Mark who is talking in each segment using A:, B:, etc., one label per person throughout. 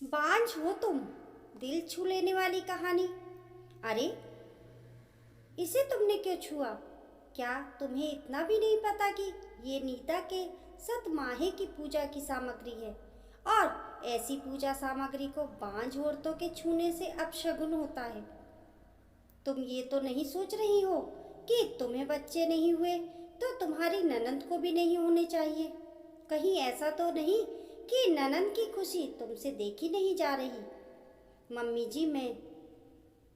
A: बांझ हो तुम, दिल छू लेने वाली कहानी। अरे, इसे तुमने क्यों छुआ? क्या तुम्हें इतना भी नहीं पता कि ये नीता के सतमाहे की पूजा की सामग्री है और ऐसी पूजा सामग्री को बांझ औरतों के छूने से अपशगुन होता है। तुम ये तो नहीं सोच रही हो कि तुम्हें बच्चे नहीं हुए तो तुम्हारी ननंद को भी नहीं होने चाहिए। कहीं ऐसा तो नहीं कि ननंद की खुशी तुमसे देखी नहीं जा रही। मम्मी जी, मैं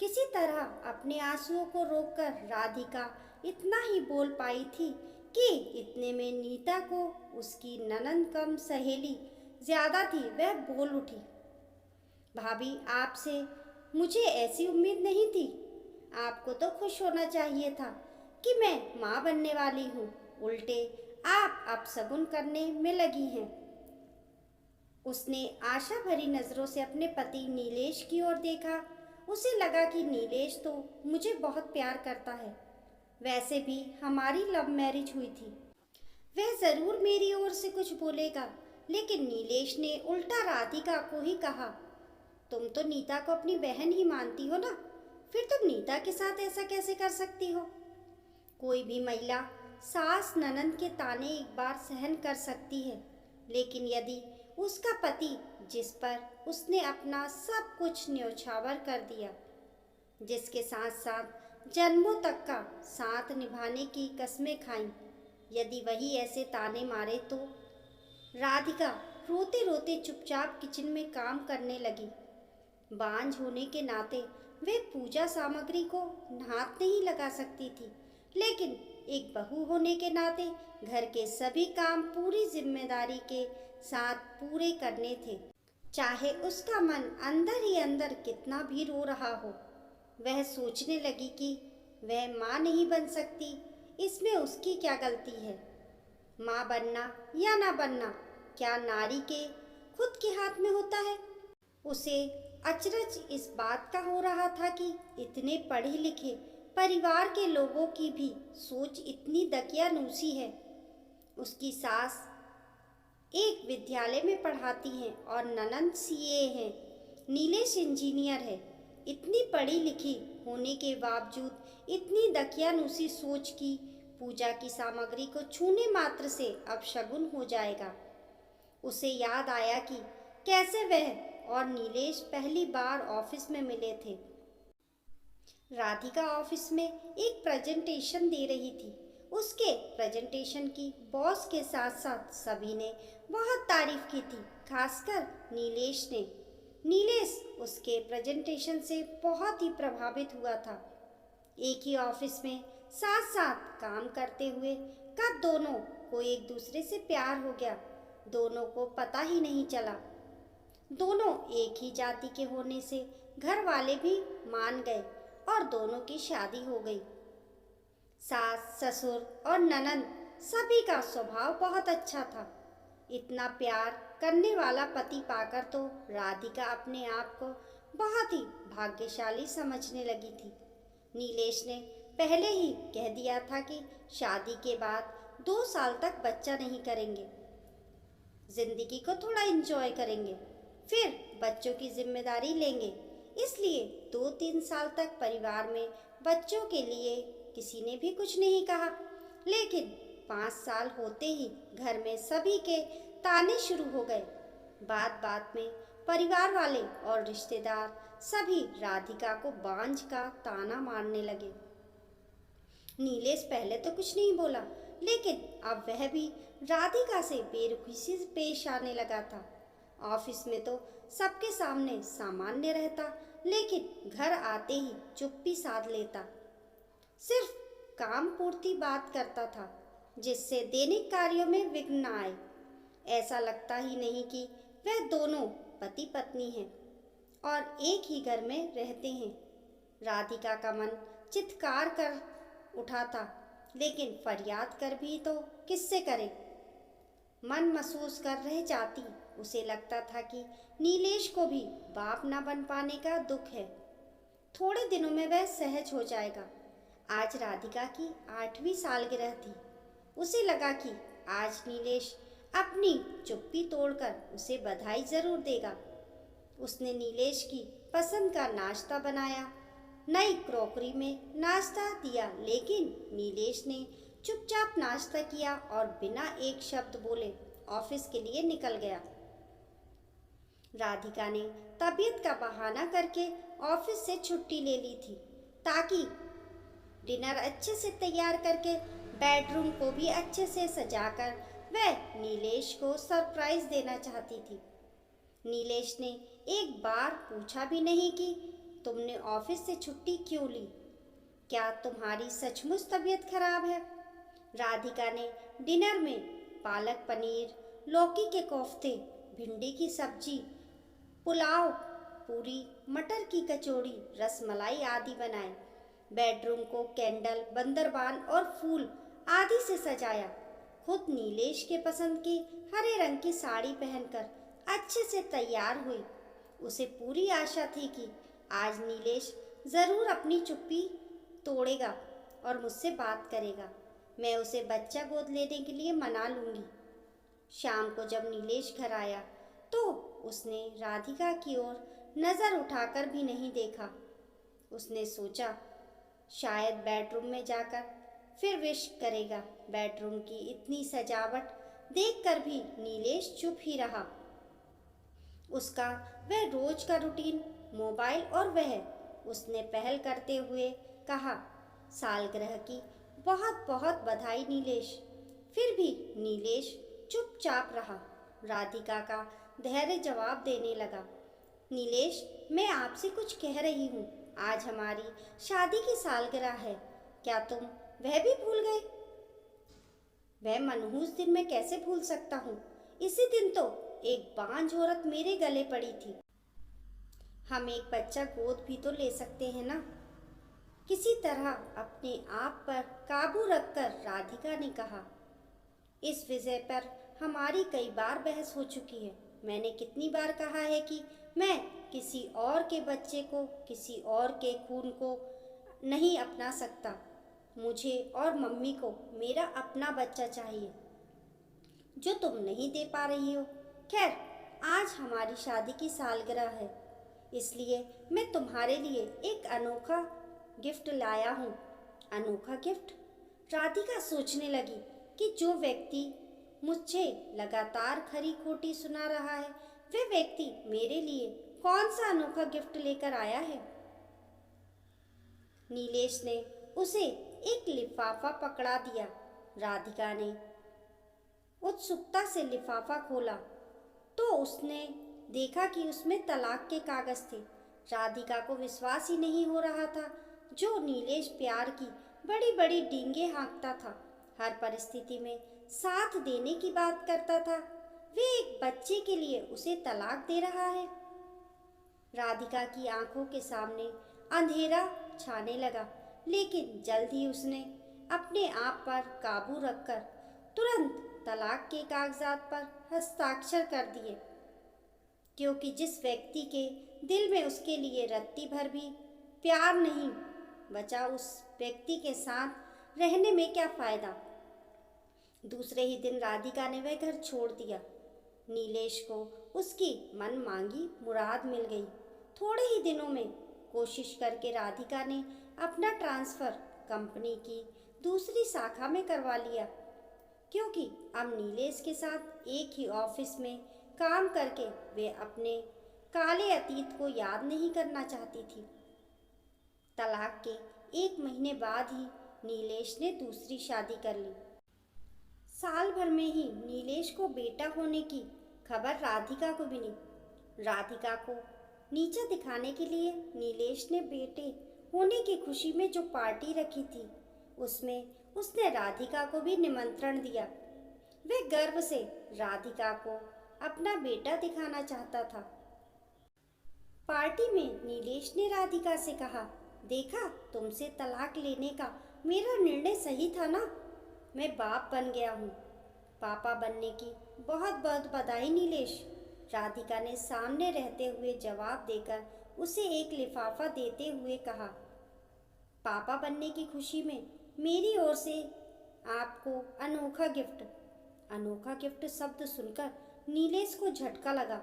A: किसी तरह अपने आंसुओं को रोककर राधिका इतना ही बोल पाई थी कि इतने में नीता को उसकी ननंद कम सहेली ज्यादा थी, वह बोल उठी। भाभी, आपसे मुझे ऐसी उम्मीद नहीं थी। आपको तो खुश होना चाहिए था कि मैं माँ बनने वाली हूँ। उल्टे आप अपशगुन करने में लगी हैं। उसने आशा भरी नजरों से अपने पति नीलेश की ओर देखा। उसे लगा कि नीलेश तो मुझे बहुत प्यार करता है। वैसे भी हमारी लव मैरिज हुई थी। वह जरूर मेरी ओर से कुछ बोलेगा, लेकिन नीलेश ने उल्टा राधिका को ही कहा, तुम तो नीता को अपनी बहन ही मानती हो ना, फिर तुम नीता के साथ ऐसा कैसे कर सकती हो? कोई भी महिला सास ननंद के ताने एक बार सहन कर सकती है, लेकिन यदि उसका पति, जिस पर उसने अपना सब कुछ न्यौछावर कर दिया, जिसके साथ साथ जन्मों तक का साथ निभाने की कस्में खाई, यदि वही ऐसे ताने मारे तो? राधिका रोते रोते चुपचाप किचन में काम करने लगी। बांझ होने के नाते वे पूजा सामग्री को हाथ नहीं लगा सकती थी, लेकिन एक बहू होने के नाते घर के सभी काम पूरी जिम्मेदारी के साथ पूरे करने थे। चाहे उसका मन अंदर ही अंदर कितना भी रो रहा हो। वह सोचने लगी कि वह माँ नहीं बन सकती, इसमें उसकी क्या गलती है? माँ बनना या ना बनना क्या नारी के खुद के हाथ में होता है? उसे अचरज इस बात का हो रहा था कि इतने पढ़े लिखे परिवार के लोगों की भी सोच इतनी दकियानूसी है। उसकी सास एक विद्यालय में पढ़ाती हैं और ननंद सीए हैं, नीलेश इंजीनियर है। इतनी पढ़ी लिखी होने के बावजूद इतनी दकियानूसी सोच की पूजा की सामग्री को छूने मात्र से अपशगुन हो जाएगा। उसे याद आया कि कैसे वह और नीलेश पहली बार ऑफिस में मिले थे। राधिका ऑफिस में एक प्रेजेंटेशन दे रही थी। उसके प्रेजेंटेशन की बॉस के साथ साथ सभी ने बहुत तारीफ की थी, खासकर नीलेश ने। नीलेश उसके प्रेजेंटेशन से बहुत ही प्रभावित हुआ था। एक ही ऑफिस में साथ साथ काम करते हुए कब दोनों को एक दूसरे से प्यार हो गया, दोनों को पता ही नहीं चला। दोनों एक ही जाति के होने से घर वाले भी मान गए और दोनों की शादी हो गई। सास, ससुर और ननंद सभी का स्वभाव बहुत अच्छा था। इतना प्यार करने वाला पति पाकर तो राधिका अपने आप को बहुत ही भाग्यशाली समझने लगी थी। नीलेश ने पहले ही कह दिया था कि शादी के बाद 2 साल तक बच्चा नहीं करेंगे, जिंदगी को थोड़ा एंजॉय करेंगे, फिर बच्चों की जिम्मेदारी लेंगे। इसलिए 2-3 साल तक परिवार में बच्चों के लिए किसी ने भी कुछ नहीं कहा, लेकिन 5 साल होते ही घर में सभी के ताने शुरू हो गए। बात बात में परिवार वाले और रिश्तेदार सभी राधिका को बांझ का ताना मारने लगे। नीलेश पहले तो कुछ नहीं बोला, लेकिन अब वह भी राधिका से बेरुखी से पेश आने लगा था। ऑफिस में तो सबके सामने सामान्य रहता, लेकिन घर आते ही चुप्पी साध लेता। सिर्फ काम पूर्ति बात करता था, जिससे दैनिक कार्यों में विघ्न न आए। ऐसा लगता ही नहीं कि वह दोनों पति पत्नी हैं और एक ही घर में रहते हैं। राधिका का मन चित्कार कर उठा था, लेकिन फरियाद कर भी तो किससे करे? मन महसूस कर रह जाती। उसे लगता था कि नीलेश को भी बाप न बन पाने का दुख है। थोड़े दिनों में वह सहज हो जाएगा। आज राधिका की 8वीं सालगिरह थी। उसे लगा कि आज नीलेश अपनी चुप्पी तोड़कर उसे बधाई जरूर देगा। उसने नीलेश की पसंद का नाश्ता बनाया, नई क्रॉकरी में नाश्ता दिया, लेकिन नीलेश ने चुपचाप नाश्ता किया और बिना एक शब्द बोले ऑफिस के लिए निकल गया। राधिका ने तबीयत का बहाना करके ऑफिस से छुट्टी ले ली थी ताकि डिनर अच्छे से तैयार करके बेडरूम को भी अच्छे से सजाकर वह नीलेश को सरप्राइज देना चाहती थी। नीलेश ने एक बार पूछा भी नहीं कि तुमने ऑफिस से छुट्टी क्यों ली, क्या तुम्हारी सचमुच तबीयत खराब है? राधिका ने डिनर में पालक पनीर, लौकी के कोफ्ते, भिंडी की सब्जी, पुलाव, पूरी, मटर की कचौड़ी, रसमलाई आदि बनाए। बेडरूम को कैंडल, बंदरबान और फूल आदि से सजाया। खुद नीलेश के पसंद की हरे रंग की साड़ी पहनकर अच्छे से तैयार हुई। उसे पूरी आशा थी कि आज नीलेश ज़रूर अपनी चुप्पी तोड़ेगा और मुझसे बात करेगा। मैं उसे बच्चा गोद लेने के लिए मना लूँगी। शाम को जब नीलेश घर आया तो उसने राधिका की ओर नज़र उठाकर भी नहीं देखा। उसने सोचा शायद बेडरूम में जाकर फिर विश करेगा। बेडरूम की इतनी सजावट देखकर भी नीलेश चुप ही रहा। उसका वह रोज का रूटीन, मोबाइल और वह उसने पहल करते हुए कहा, सालगिरह की बहुत बहुत बधाई नीलेश। फिर भी नीलेश चुपचाप रहा। राधिका का धैर्य जवाब देने लगा, नीलेश मैं आपसे कुछ कह रही हूँ। आज हमारी शादी की सालगिरह है, क्या तुम वह भी भूल गए? वह मनहूस दिन मैं कैसे भूल सकता हूँ? इसी दिन तो एक बांझ औरत मेरे गले पड़ी थी। हम एक बच्चा गोद भी तो ले सकते हैं ना? किसी तरह अपने आप पर काबू रखकर राधिका ने कहा, इस विषय पर हमारी कई बार बहस हो चुकी है। मैंने कितनी बार कहा है कि मैं किसी और के बच्चे को, किसी और के खून को नहीं अपना सकता। मुझे और मम्मी को मेरा अपना बच्चा चाहिए, जो तुम नहीं दे पा रही हो। खैर, आज हमारी शादी की सालगिरह है, इसलिए मैं तुम्हारे लिए एक अनोखा गिफ्ट लाया हूँ। अनोखा गिफ्ट? राधिका सोचने लगी कि जो व्यक्ति मुझे लगातार खरी खोटी सुना रहा है, वह व्यक्ति मेरे लिए कौन सा अनोखा गिफ्ट लेकर आया है। नीलेश ने उसे एक लिफाफा पकड़ा दिया। राधिका ने उत्सुकता से लिफाफा खोला तो उसने देखा कि उसमें तलाक के कागज थे। राधिका को विश्वास ही नहीं हो रहा था। जो नीलेश प्यार की बड़ी बड़ी डींगे हाँकता था, हर परिस्थिति में साथ देने की बात करता था, वे एक बच्चे के लिए उसे तलाक दे रहा है। राधिका की आंखों के सामने अंधेरा छाने लगा, लेकिन जल्द ही उसने अपने आप पर काबू रखकर तुरंत तलाक के कागजात पर हस्ताक्षर कर दिए, क्योंकि जिस व्यक्ति के दिल में उसके लिए रत्ती भर भी प्यार नहीं बचा, उस व्यक्ति के साथ रहने में क्या फ़ायदा। दूसरे ही दिन राधिका ने वह घर छोड़ दिया। नीलेश को उसकी मन मांगी मुराद मिल गई। थोड़े ही दिनों में कोशिश करके राधिका ने अपना ट्रांसफ़र कंपनी की दूसरी शाखा में करवा लिया, क्योंकि अब नीलेश के साथ एक ही ऑफिस में काम करके वे अपने काले अतीत को याद नहीं करना चाहती थी। तलाक के 1 महीने बाद ही नीलेश ने दूसरी शादी कर ली। साल भर में ही नीलेश को बेटा होने की खबर राधिका को मिली। राधिका को नीचा दिखाने के लिए नीलेश ने बेटे होने की खुशी में जो पार्टी रखी थी, उसमें उसने राधिका को भी निमंत्रण दिया। वह गर्व से राधिका को अपना बेटा दिखाना चाहता था। पार्टी में नीलेश ने राधिका से कहा, देखा, तुमसे तलाक लेने का मेरा निर्णय सही था ना? मैं बाप बन गया हूँ। पापा बनने की बहुत बहुत बधाई नीलेश। राधिका ने सामने रहते हुए जवाब देकर उसे एक लिफाफा देते हुए कहा, पापा बनने की खुशी में मेरी ओर से आपको अनोखा गिफ्ट। अनोखा गिफ्ट शब्द सुनकर नीलेश को झटका लगा।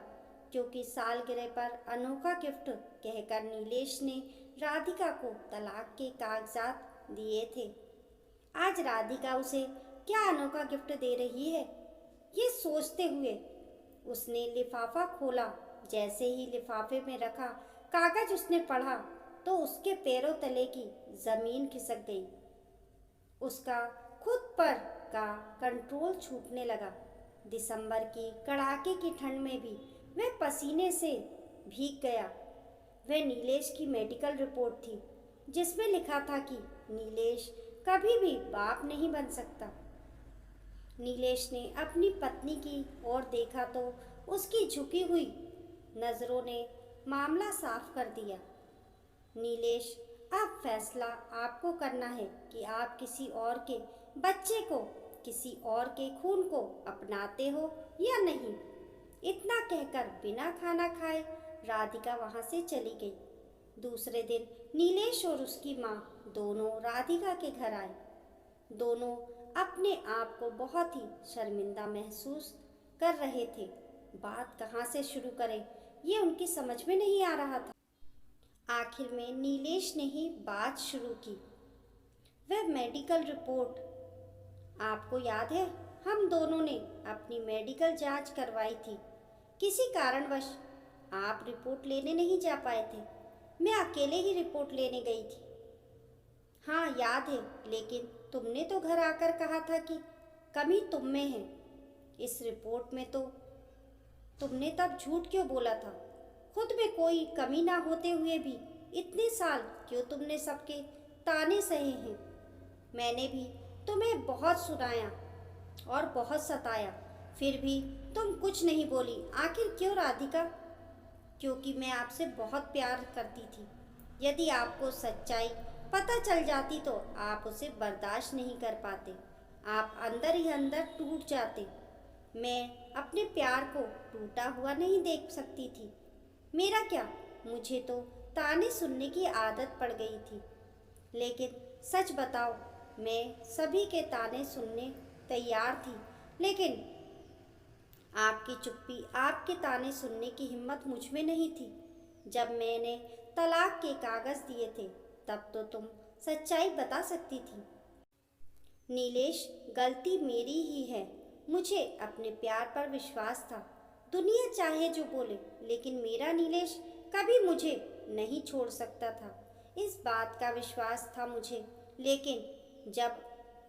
A: क्योंकि सालगिरह पर अनोखा गिफ्ट कहकर नीलेश ने राधिका को तलाक के कागजात दिए थे। आज राधिका उसे क्या अनोखा गिफ्ट दे रही है, ये सोचते हुए उसने लिफाफा खोला। जैसे ही लिफाफे में रखा कागज उसने पढ़ा तो उसके पैरों तले की जमीन खिसक गई। उसका खुद पर का कंट्रोल छूटने लगा। दिसंबर की कड़ाके की ठंड में भी वह पसीने से भीग गया। वह नीलेश की मेडिकल रिपोर्ट थी जिसमें लिखा था कि नीलेश कभी भी बाप नहीं बन सकता। नीलेश ने अपनी पत्नी की ओर देखा तो उसकी झुकी हुई नज़रों ने मामला साफ कर दिया। नीलेश, अब फैसला आपको करना है कि आप किसी और के बच्चे को, किसी और के खून को अपनाते हो या नहीं। इतना कहकर बिना खाना खाए राधिका वहाँ से चली गई। दूसरे दिन नीलेश और उसकी माँ दोनों राधिका के घर आए। दोनों अपने आप को बहुत ही शर्मिंदा महसूस कर रहे थे। बात कहाँ से शुरू करें ये उनकी समझ में नहीं आ रहा था। आखिर में नीलेश ने ही बात शुरू की। वह मेडिकल रिपोर्ट, आपको याद है हम दोनों ने अपनी मेडिकल जांच करवाई थी। किसी कारणवश आप रिपोर्ट लेने नहीं जा पाए थे। मैं अकेले ही रिपोर्ट लेने गई थी। हाँ याद है, लेकिन तुमने तो घर आकर कहा था कि कमी तुम में है। इस रिपोर्ट में तो तुमने तब झूठ क्यों बोला था? खुद में कोई कमी ना होते हुए भी इतने साल क्यों तुमने सबके ताने सहे हैं? मैंने भी तुम्हें बहुत सुनाया और बहुत सताया, फिर भी तुम कुछ नहीं बोली। आखिर क्यों राधिका? क्योंकि मैं आपसे बहुत प्यार करती थी। यदि आपको सच्चाई पता चल जाती तो आप उसे बर्दाश्त नहीं कर पाते। आप अंदर ही अंदर टूट जाते। मैं अपने प्यार को टूटा हुआ नहीं देख सकती थी। मेरा क्या, मुझे तो ताने सुनने की आदत पड़ गई थी। लेकिन सच बताओ, मैं सभी के ताने सुनने तैयार थी, लेकिन आपकी चुप्पी, आपके ताने सुनने की हिम्मत मुझ में नहीं थी। जब मैंने तलाक के कागज दिए थे तब तो तुम सच्चाई बता सकती थी। नीलेश, गलती मेरी ही है। मुझे अपने प्यार पर विश्वास था। दुनिया चाहे जो बोले, लेकिन मेरा नीलेश कभी मुझे नहीं छोड़ सकता था। इस बात का विश्वास था मुझे। लेकिन जब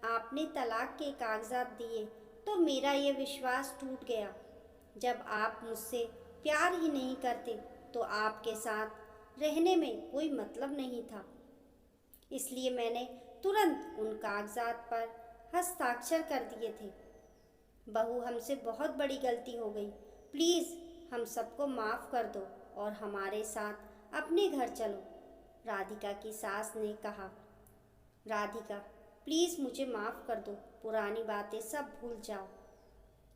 A: आपने तलाक के कागजात दिए तो मेरा ये विश्वास टूट गया। जब आप मुझसे प्यार ही नहीं करते तो आपके साथ रहने में कोई मतलब नहीं था। इसलिए मैंने तुरंत उन कागजात पर हस्ताक्षर कर दिए थे। बहू, हमसे बहुत बड़ी गलती हो गई। प्लीज़ हम सबको माफ़ कर दो और हमारे साथ अपने घर चलो, राधिका की सास ने कहा। राधिका, प्लीज़ मुझे माफ़ कर दो। पुरानी बातें सब भूल जाओ।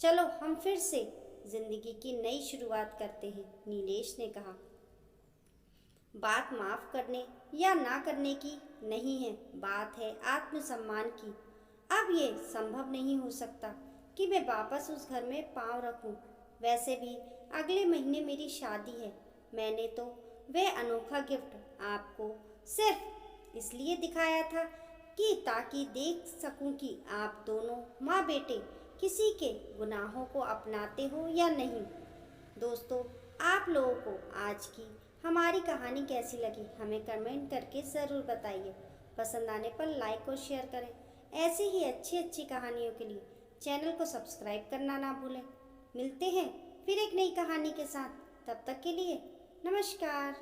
A: चलो हम फिर से ज़िंदगी की नई शुरुआत करते हैं, नीलेश ने कहा। बात माफ़ करने या ना करने की नहीं है, बात है आत्मसम्मान की। अब ये संभव नहीं हो सकता कि मैं वापस उस घर में पाँव रखूं। वैसे भी अगले महीने मेरी शादी है। मैंने तो वह अनोखा गिफ्ट आपको सिर्फ इसलिए दिखाया था कि ताकि देख सकूं कि आप दोनों माँ बेटे किसी के गुनाहों को अपनाते हो या नहीं। दोस्तों, आप लोगों को आज की हमारी कहानी कैसी लगी हमें कमेंट करके ज़रूर बताइए। पसंद आने पर लाइक और शेयर करें। ऐसी ही अच्छी अच्छी कहानियों के लिए चैनल को सब्सक्राइब करना ना भूलें। मिलते हैं फिर एक नई कहानी के साथ। तब तक के लिए नमस्कार।